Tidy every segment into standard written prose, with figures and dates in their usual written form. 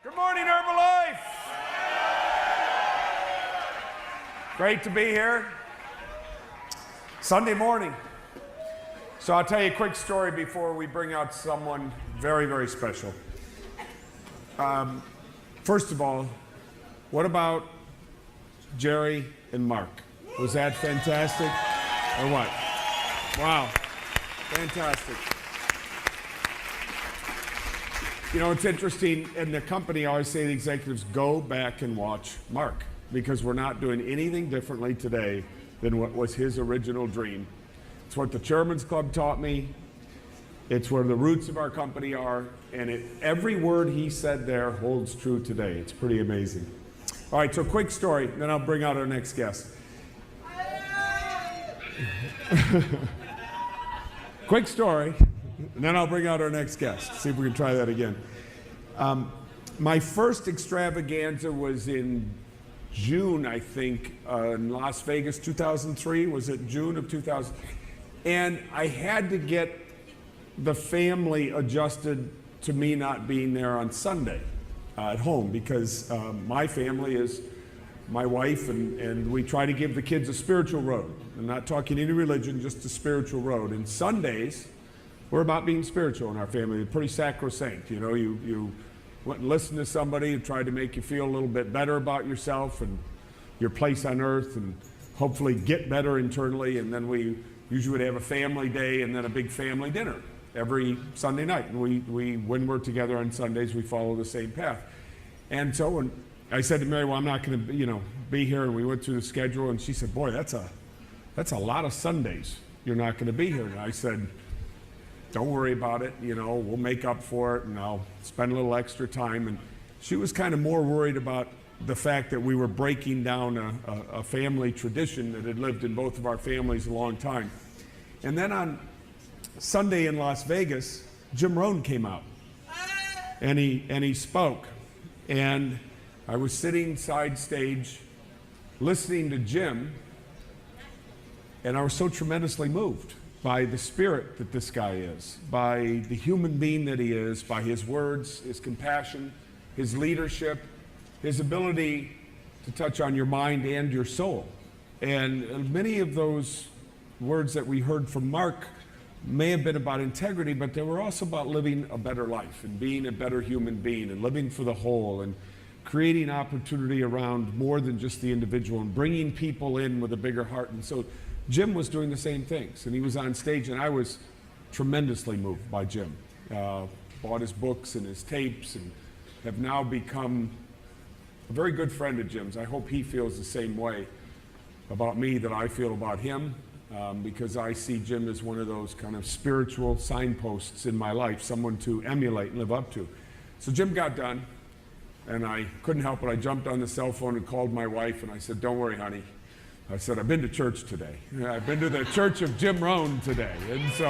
Good morning, Herbalife. Great to be here. Sunday morning. So I'll tell you a quick story before we bring out someone very, very special. First of all, what about Jerry and Mark? Was that fantastic or what? Wow, fantastic. You know, it's interesting, in the company I always say to the executives, go back and watch Mark, because we're not doing anything differently today than what was his original dream. It's what the Chairman's Club taught me. It's where the roots of our company are, and every word he said there holds true today. It's pretty amazing. All right, so quick story, then I'll bring out our next guest. Quick story, and then I'll bring out our next guest. See if we can try that again. My first extravaganza was in June, I think, in Las Vegas, 2003. Was it June of 2000? And I had to get the family adjusted to me not being there on Sunday at home, because my family is my wife, and we try to give the kids a spiritual road. I'm not talking any religion, just a spiritual road. And Sundays, we're about being spiritual in our family. It's pretty sacrosanct. You know, you went and listened to somebody who tried to make you feel a little bit better about yourself and your place on earth, and hopefully get better internally. And then we usually would have a family day and then a big family dinner every Sunday night. And when we're together on Sundays, we follow the same path. And so when I said to Mary, well, I'm not going to, be here, and we went through the schedule, and she said, boy, that's a lot of Sundays you're not going to be here. And I said, don't worry about it, we'll make up for it, and I'll spend a little extra time. And she was kind of more worried about the fact that we were breaking down a family tradition that had lived in both of our families a long time. And then on Sunday in Las Vegas, Jim Rohn came out, and he spoke. And I was sitting side stage listening to Jim, and I was so tremendously moved by the spirit that this guy is, by the human being that he is, by his words, his compassion, his leadership, his ability to touch on your mind and your soul. And many of those words that we heard from Mark may have been about integrity, but they were also about living a better life and being a better human being and living for the whole and creating opportunity around more than just the individual and bringing people in with a bigger heart. And so Jim was doing the same things, and he was on stage, and I was tremendously moved by Jim. Bought his books and his tapes, and have now become a very good friend of Jim's. I hope he feels the same way about me that I feel about him, because I see Jim as one of those kind of spiritual signposts in my life, someone to emulate and live up to. So Jim got done, and I couldn't help it. I jumped on the cell phone and called my wife, and I said, don't worry, honey. I said, I've been to church today. I've been to the church of Jim Rohn today. And so,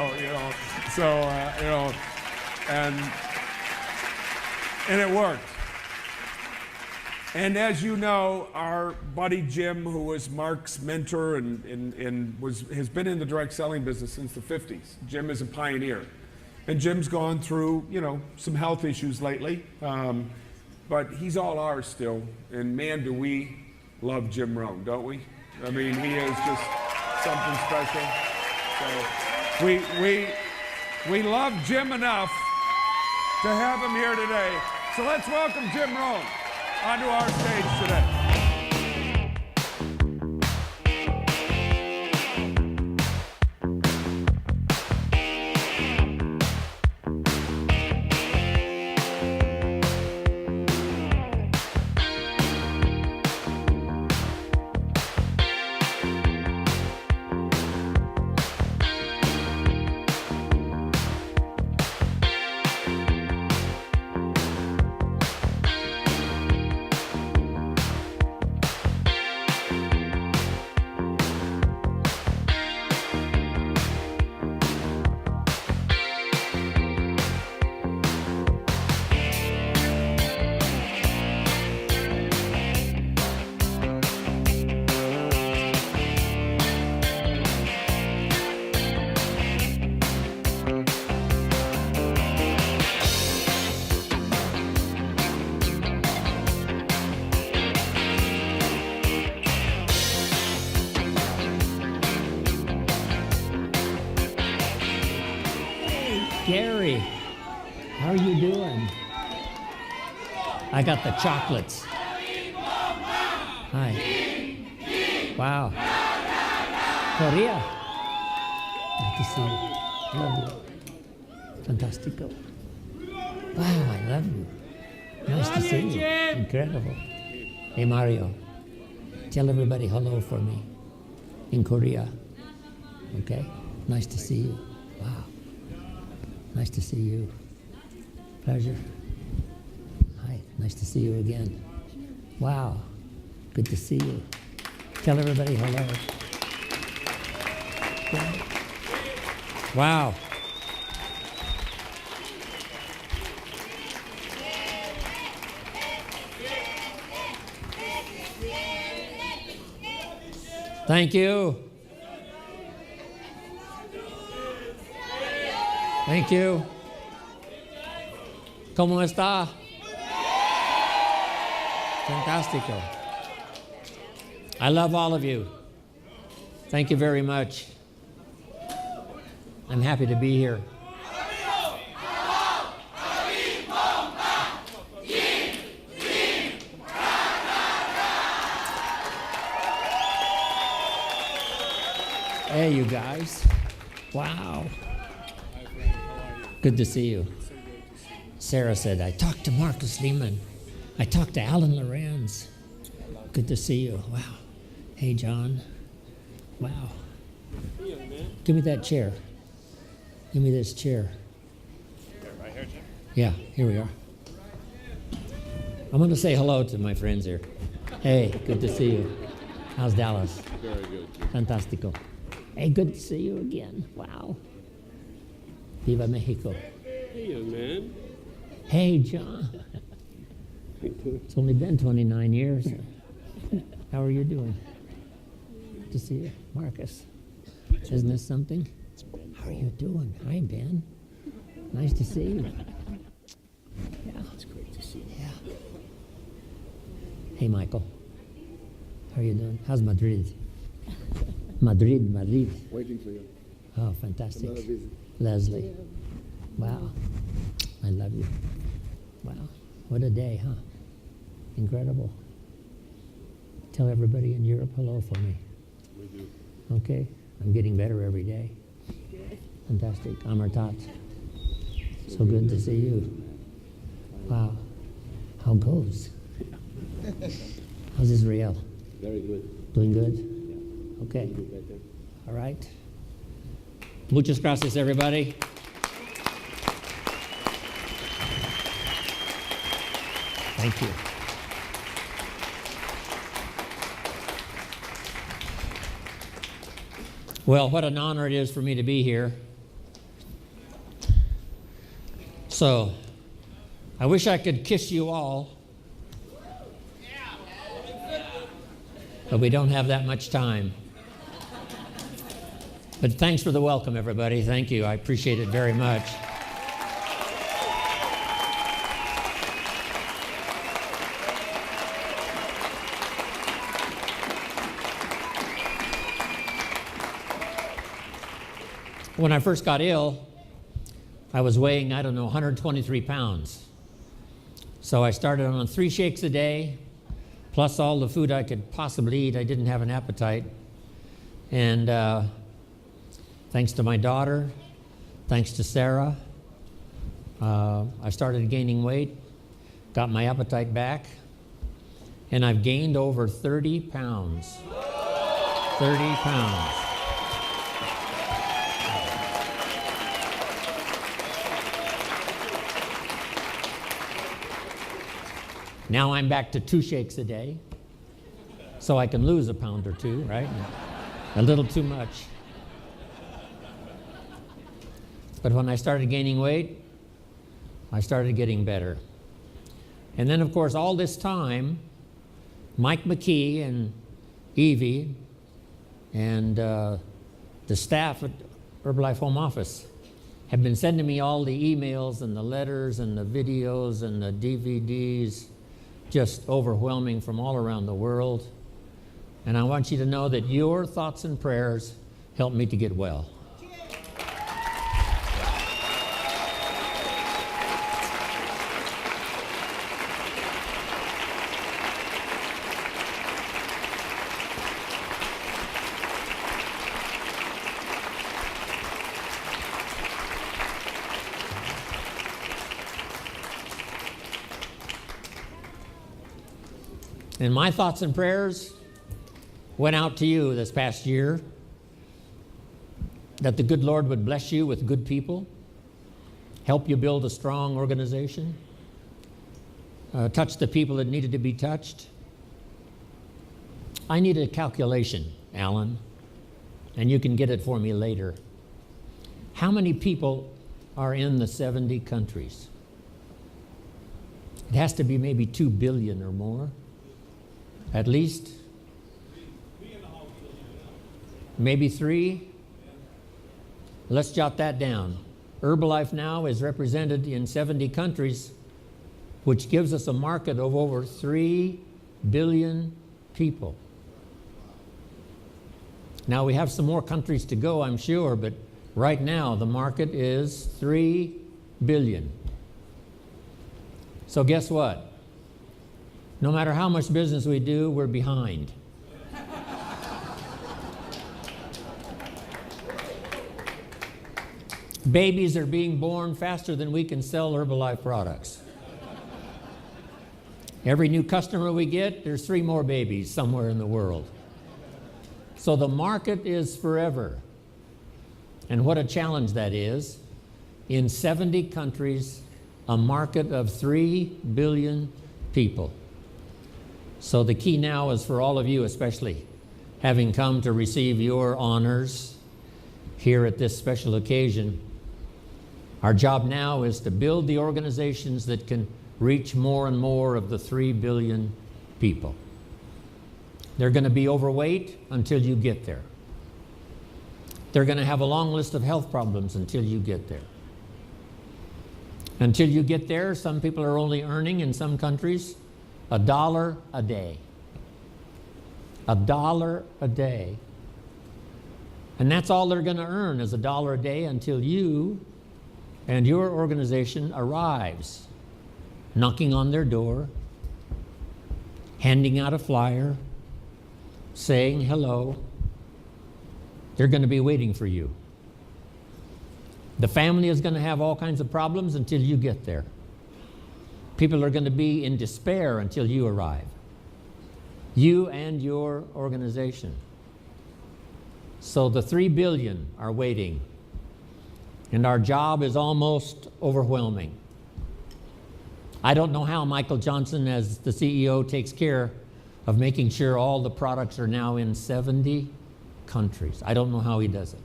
and it worked. And as you know, our buddy Jim, who was Mark's mentor and has been in the direct selling business since the 50s. Jim is a pioneer. And Jim's gone through, some health issues lately. But he's all ours still. And man, do we love Jim Rohn, don't we? I mean, he is just something special. So we love Jim enough to have him here today. So let's welcome Jim Rohn onto our stage today. Gary, how are you doing? I got the chocolates. Hi. Wow. Korea. Nice to see you. Love you. Fantastico. Wow, I love you. Nice to see you. Incredible. Hey, Mario. Tell everybody hello for me in Korea. Okay? Nice to see you. Wow. Nice to see you. Pleasure. Hi. Nice to see you again. Wow. Good to see you. Tell everybody hello. Okay. Wow. Thank you. Thank you. ¿Cómo está? Fantastico. I love all of you. Thank you very much. I'm happy to be here. Hey, you guys. Wow. Good to see you. Sarah said, I talked to Marcus Lehman. I talked to Alan Lorenz. Good to see you. Wow. Hey, John. Wow. Give me that chair. Give me this chair. Right here, Jim? Yeah, here we are. I'm going to say hello to my friends here. Hey, good to see you. How's Dallas? Very good. Fantastico. Hey, good to see you again. Wow. Viva Mexico. Hey, young man. Hey, John. It's only been 29 years. How are you doing? Good to see you. Marcus. Isn't this something? How are you doing? Hi, Ben. Nice to see you. Yeah. It's great to see you. Yeah. Hey, Michael. How are you doing? How's Madrid? Madrid. Waiting for you. Oh, fantastic. Another visit. Leslie. Wow. I love you. Wow. What a day, huh? Incredible. Tell everybody in Europe hello for me. We do. Okay? I'm getting better every day. Fantastic. Amartat. So good to see you. Wow. How goes? How's Israel? Very good. Doing good? Yeah. Okay. Good better. All right. Muchas gracias, everybody. Thank you. Well, what an honor it is for me to be here. So, I wish I could kiss you all, but we don't have that much time. But thanks for the welcome, everybody. Thank you. I appreciate it very much. When I first got ill, I was weighing, 123 pounds. So I started on 3 shakes a day, plus all the food I could possibly eat. I didn't have an appetite. And thanks to my daughter, thanks to Sarah, I started gaining weight, got my appetite back, and I've gained over 30 pounds. 30 pounds. Now I'm back to 2 shakes a day, so I can lose a pound or 2, right? A little too much. But when I started gaining weight, I started getting better. And then, of course, all this time, Mike McKee and Evie and the staff at Herbalife Home Office have been sending me all the emails and the letters and the videos and the DVDs, just overwhelming from all around the world. And I want you to know that your thoughts and prayers helped me to get well. And my thoughts and prayers went out to you this past year, that the good Lord would bless you with good people, help you build a strong organization, touch the people that needed to be touched. I need a calculation, Alan, and you can get it for me later. How many people are in the 70 countries? It has to be maybe 2 billion or more, at least. Maybe 3. Let's jot that down. Herbalife now is represented in 70 countries, which gives us a market of over 3 billion people. Now we have some more countries to go, I'm sure, but right now the market is 3 billion. So guess what? No matter how much business we do, we're behind. Babies are being born faster than we can sell Herbalife products. Every new customer we get, there's 3 more babies somewhere in the world. So the market is forever. And what a challenge that is. In 70 countries, a market of 3 billion people. So the key now is for all of you, especially having come to receive your honors here at this special occasion. Our job now is to build the organizations that can reach more and more of the 3 billion people. They're going to be overweight until you get there. They're going to have a long list of health problems until you get there. Until you get there, some people are only earning in some countries $1 a day. $1 a day. And that's all they're going to earn is $1 a day until you and your organization arrives, knocking on their door, handing out a flyer, saying hello. They're going to be waiting for you. The family is going to have all kinds of problems until you get there. People are going to be in despair until you arrive. You and your organization. So the 3 billion are waiting. And our job is almost overwhelming. I don't know how Michael Johnson, as the CEO, takes care of making sure all the products are now in 70 countries. I don't know how he does it.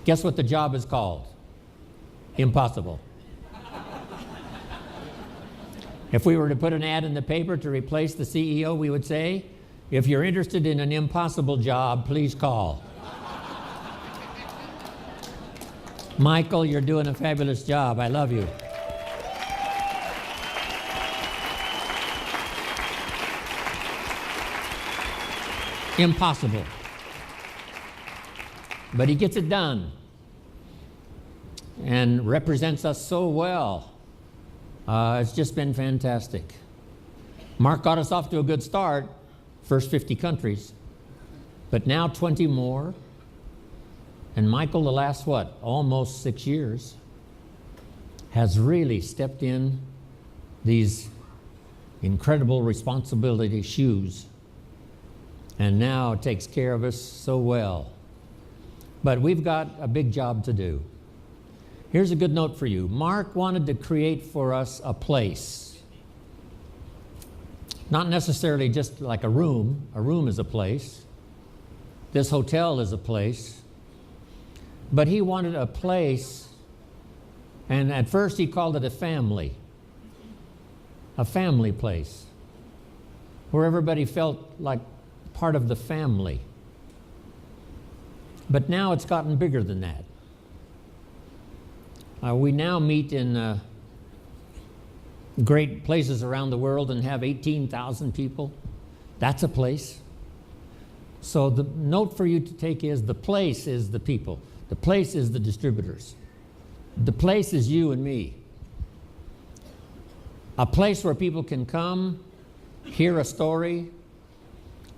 Guess what the job is called? Impossible. If we were to put an ad in the paper to replace the CEO, we would say, if you're interested in an impossible job, please call. Michael, you're doing a fabulous job. I love you. Impossible. But he gets it done and represents us so well. It's just been fantastic. Mark got us off to a good start, first 50 countries, but now 20 more. And Michael, the last, almost 6 years, has really stepped in these incredible responsibility shoes and now takes care of us so well. But we've got a big job to do. Here's a good note for you. Mark wanted to create for us a place. Not necessarily just like a room. A room is a place. This hotel is a place. But he wanted a place, and at first he called it a family place, where everybody felt like part of the family. But now it's gotten bigger than that. We now meet in great places around the world and have 18,000 people. That's a place. So the note for you to take is the place is the people. The place is the distributors. The place is you and me. A place where people can come, hear a story,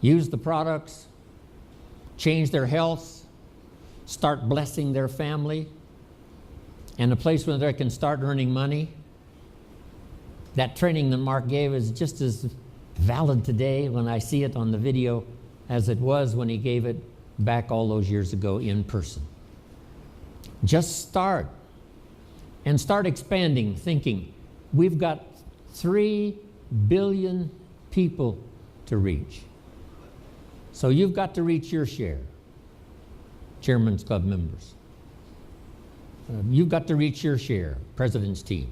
use the products, change their health, start blessing their family, and a place where they can start earning money. That training that Mark gave is just as valid today when I see it on the video as it was when he gave it back all those years ago in person. Just start and start expanding, thinking we've got 3 billion people to reach. So you've got to reach your share, Chairman's Club members. You've got to reach your share, President's team.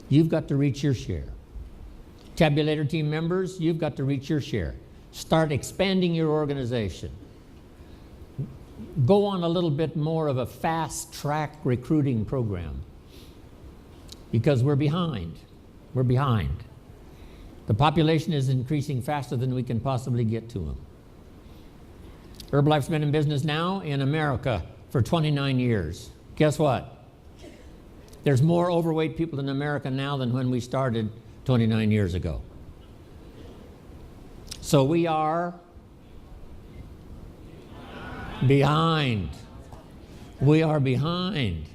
You've got to reach your share. Tabulator team members, you've got to reach your share. Start expanding your organization. Go on a little bit more of a fast-track recruiting program because we're behind. We're behind. The population is increasing faster than we can possibly get to them. Herbalife's been in business now in America for 29 years. Guess what? There's more overweight people in America now than when we started 29 years ago. So we are behind. We are behind.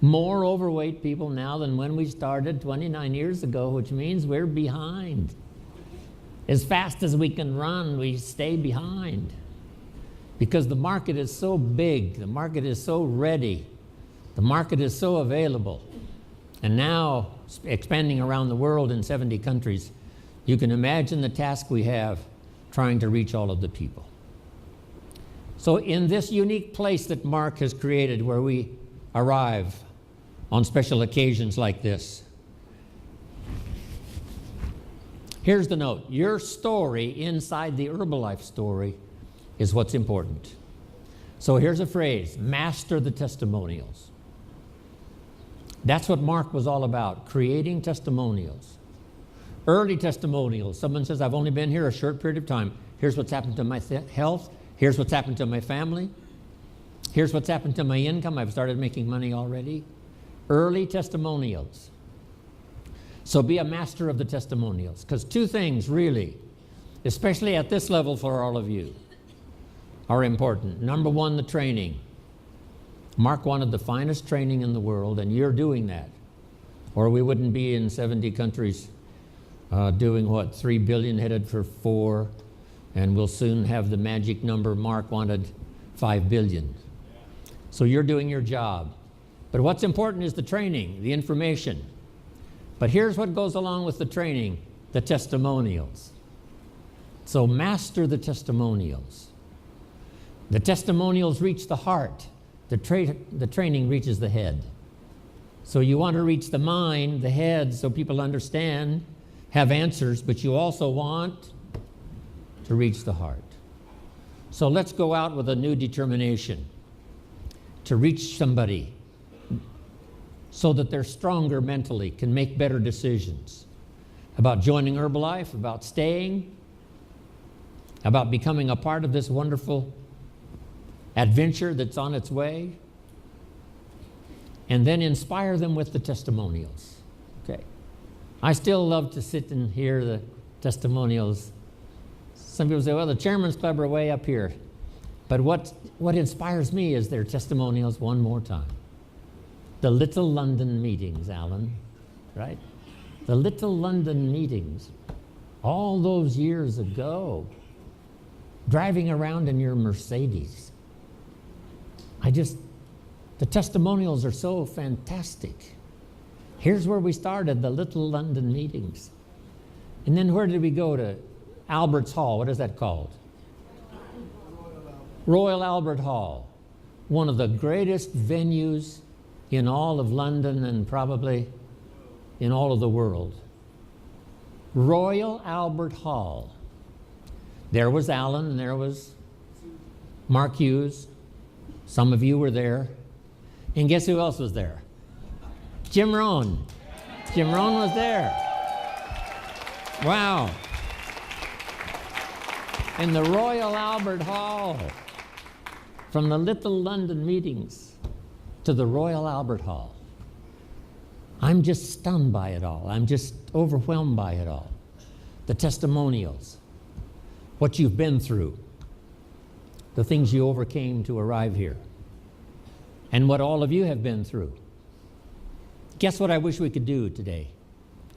More overweight people now than when we started 29 years ago, which means we're behind. As fast as we can run, we stay behind. Because the market is so big, the market is so ready, the market is so available. And now, expanding around the world in 70 countries, you can imagine the task we have trying to reach all of the people. So in this unique place that Mark has created where we arrive on special occasions like this, here's the note. Your story inside the Herbalife story is what's important. So here's a phrase, master the testimonials. That's what Mark was all about, creating testimonials. Early testimonials. Someone says, I've only been here a short period of time. Here's what's happened to my health. Here's what's happened to my family. Here's what's happened to my income. I've started making money already. Early testimonials. So be a master of the testimonials. Because two things really, especially at this level for all of you, are important. Number one, the training. Mark wanted the finest training in the world, and you're doing that. Or we wouldn't be in 70 countries doing what, 3 billion headed for 4, and we'll soon have the magic number Mark wanted, 5 billion. So you're doing your job. But what's important is the training, the information. But here's what goes along with the training, the testimonials. So master the testimonials. The testimonials reach the heart. The training reaches the head. So you want to reach the mind, the head, so people understand, have answers, but you also want to reach the heart. So let's go out with a new determination to reach somebody so that they're stronger mentally, can make better decisions about joining Herbalife, about staying, about becoming a part of this wonderful adventure that's on its way, and then inspire them with the testimonials. Okay. I still love to sit and hear the testimonials. Some people say, well, the Chairman's Club are way up here. But what inspires me is their testimonials one more time. The Little London meetings, Alan, right? The Little London meetings, all those years ago, driving around in your Mercedes. The testimonials are so fantastic. Here's where we started, the Little London meetings. And then where did we go to? Albert's Hall, what is that called? Royal Albert Hall, one of the greatest venues in all of London and probably in all of the world. Royal Albert Hall. There was Alan and there was Mark Hughes. Some of you were there. And guess who else was there? Jim Rohn. Jim Rohn was there. Wow. In the Royal Albert Hall. From the Little London meetings to the Royal Albert Hall. I'm just stunned by it all. I'm just overwhelmed by it all. The testimonials. What you've been through. The things you overcame to arrive here. And what all of you have been through. Guess what I wish we could do today?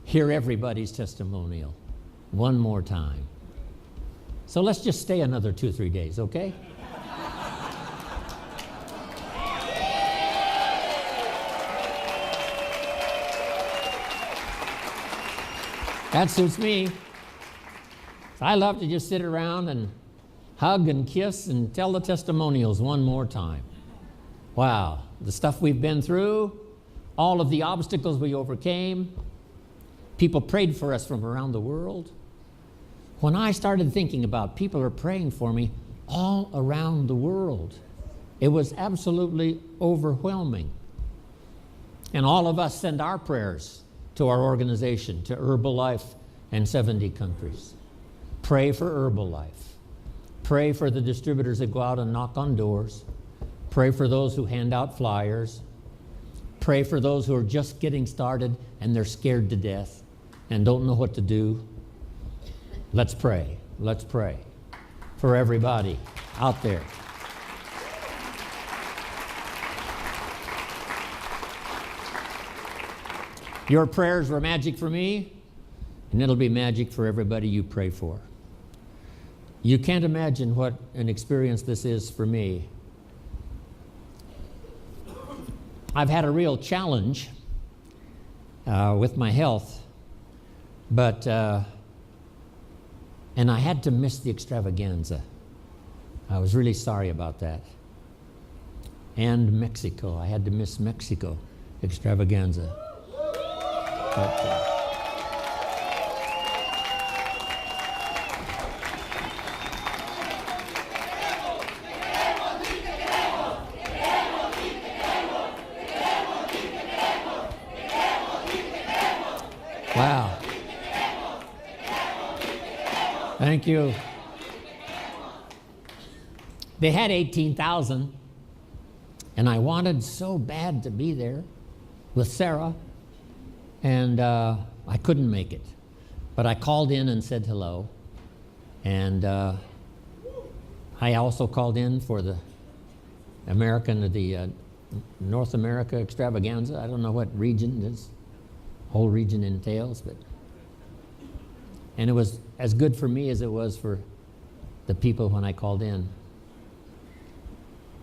Hear everybody's testimonial. one more time. So let's just stay another 2-3 days, okay? That suits me. I love to just sit around and hug and kiss and tell the testimonials one more time. Wow, the stuff we've been through, all of the obstacles we overcame, people prayed for us from around the world. When I started thinking about people are praying for me all around the world, it was absolutely overwhelming. And all of us send our prayers to our organization, to Herbalife and 70 countries. Pray for Herbalife. Pray for the distributors that go out and knock on doors. Pray for those who hand out flyers. Pray for those who are just getting started and they're scared to death and don't know what to do. Let's pray. Let's pray for everybody out there. Your prayers were magic for me, and it'll be magic for everybody you pray for. You can't imagine what an experience this is for me. I've had a real challenge with my health, but and I had to miss the extravaganza. I was really sorry about that. And Mexico, I had to miss Mexico extravaganza. But, wow. Thank you. They had 18,000, and I wanted so bad to be there with Sarah, and I couldn't make it. But I called in and said hello, and I also called in for the North America extravaganza. I don't know what region this whole region entails, and it was as good for me as it was for the people when I called in.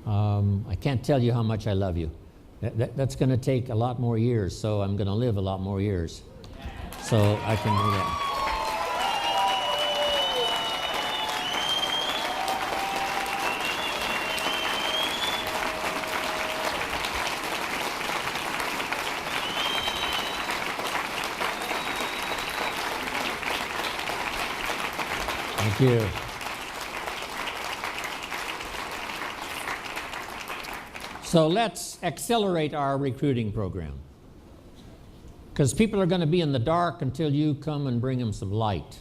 I can't tell you how much I love you. That's going to take a lot more years, so I'm going to live a lot more years. So I can do that. Thank you. So let's accelerate our recruiting program, because people are going to be in the dark until you come and bring them some light.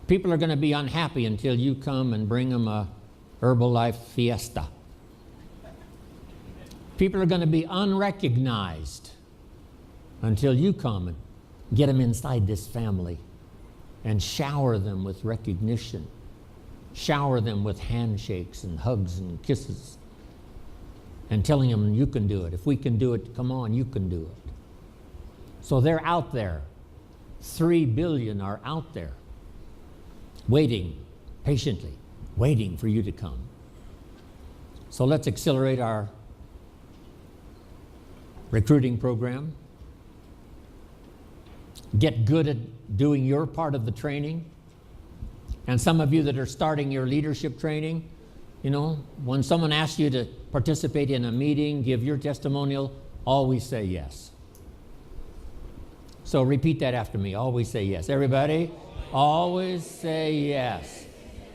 People are going to be unhappy until you come and bring them a Herbalife fiesta. People are going to be unrecognized until you come and get them inside this family and shower them with recognition, shower them with handshakes and hugs and kisses, and telling them you can do it. If we can do it, come on, you can do it. So they're out there. 3 billion are out there, waiting, patiently, waiting for you to come. So let's accelerate our recruiting program. Get good at doing your part of the training. And some of you that are starting your leadership training, you know, when someone asks you to participate in a meeting, give your testimonial, always say yes. So repeat that after me. Always say yes. Everybody, always say yes.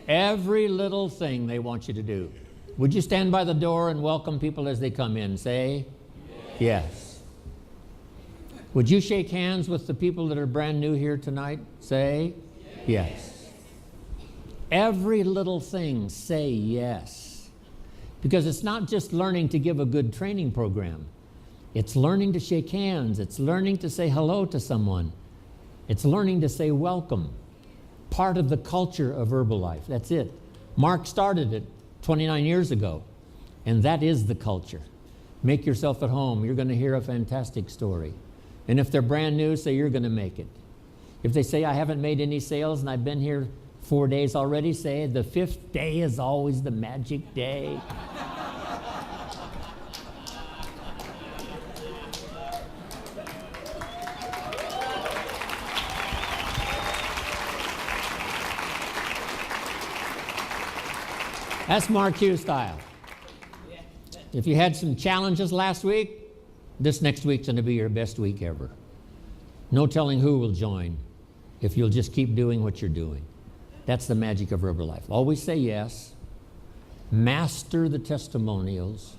Every little thing they want you to do. Would you stand by the door and welcome people as they come in? Say yes. Would you shake hands with the people that are brand new here tonight? Say yes. Every little thing, say yes. Because it's not just learning to give a good training program. It's learning to shake hands. It's learning to say hello to someone. It's learning to say welcome. Part of the culture of Herbalife. That's it. Mark started it 29 years ago, and that is the culture. Make yourself at home. You're going to hear a fantastic story. And if they're brand new, say you're going to make it. If they say I haven't made any sales and I've been here 4 days already, say the 5th day is always the magic day. That's Mark Hughes style. If you had some challenges last week, this next week's going to be your best week ever. No telling who will join if you'll just keep doing what you're doing. That's the magic of Herbalife. Always say yes. Master the testimonials.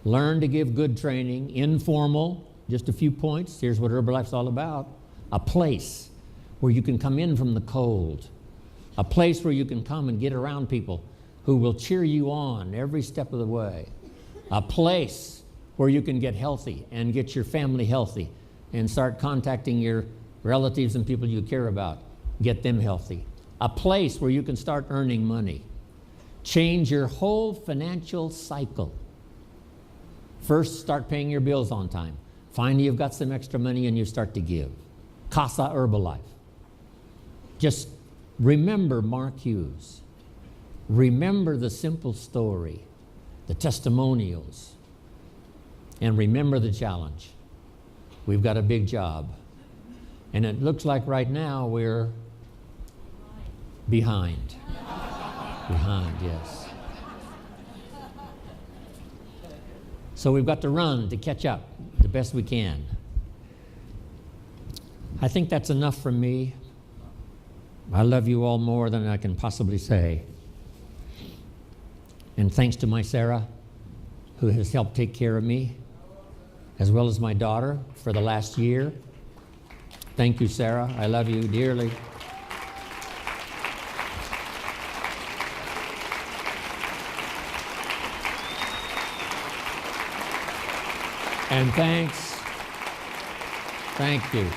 Learn to give good training. Informal, just a few points. Here's what Herbalife's all about. A place where you can come in from the cold. A place where you can come and get around people who will cheer you on every step of the way. A place where you can get healthy and get your family healthy and start contacting your relatives and people you care about. Get them healthy. A place where you can start earning money. Change your whole financial cycle. First, start paying your bills on time. Finally, you've got some extra money and you start to give. Casa Herbalife. Just remember Mark Hughes. Remember the simple story, the testimonials, and remember the challenge. We've got a big job. And it looks like right now we're behind. Behind, yes. So we've got to run to catch up the best we can. I think that's enough from me. I love you all more than I can possibly say. And thanks to my Sarah, who has helped take care of me, as well as my daughter for the last year. Thank you, Sarah. I love you dearly. And thanks. Thank you.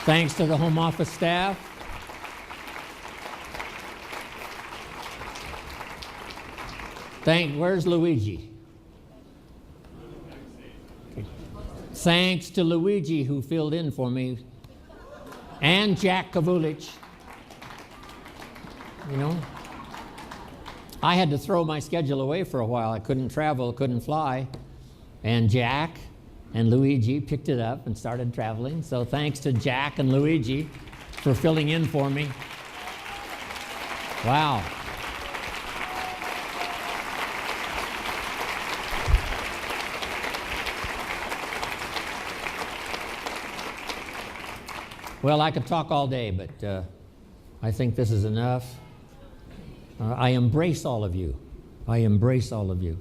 Thanks to the home office staff. Where's Luigi? Okay. Thanks to Luigi who filled in for me, and Jack Kavulich. You know, I had to throw my schedule away for a while. I couldn't travel, couldn't fly, and Jack and Luigi picked it up and started traveling. So thanks to Jack and Luigi for filling in for me. Wow. Well, I could talk all day, but I think this is enough. I embrace all of you. I embrace all of you.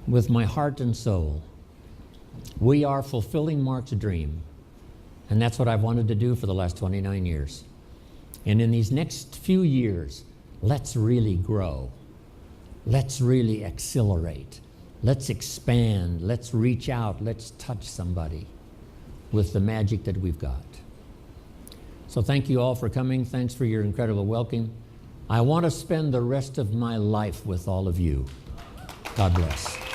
With my heart and soul. We are fulfilling Mark's dream. And that's what I've wanted to do for the last 29 years. And in these next few years, let's really grow. Let's really accelerate. Let's expand. Let's reach out. Let's touch somebody with the magic that we've got. So thank you all for coming. Thanks for your incredible welcome. I want to spend the rest of my life with all of you. God bless.